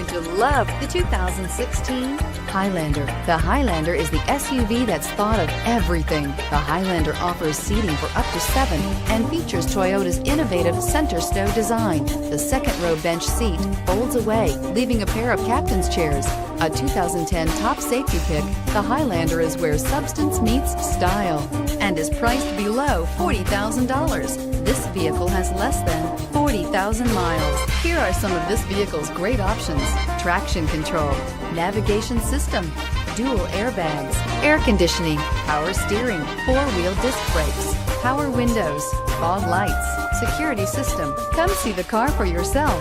going to love the 2016 Highlander. The Highlander is the SUV that's thought of everything. The Highlander offers seating for up to 7 and features Toyota's innovative center stow design. The second row bench seat folds away, leaving a pair of captain's chairs. A 2010 top safety pick, the Highlander is where substance meets style and is priced below $40,000. This vehicle has less than 40,000 miles. Here are some of this vehicle's great options: traction control, navigation system, dual airbags, air conditioning, power steering, 4-wheel disc brakes, power windows, fog lights, security system. Come see the car for yourself.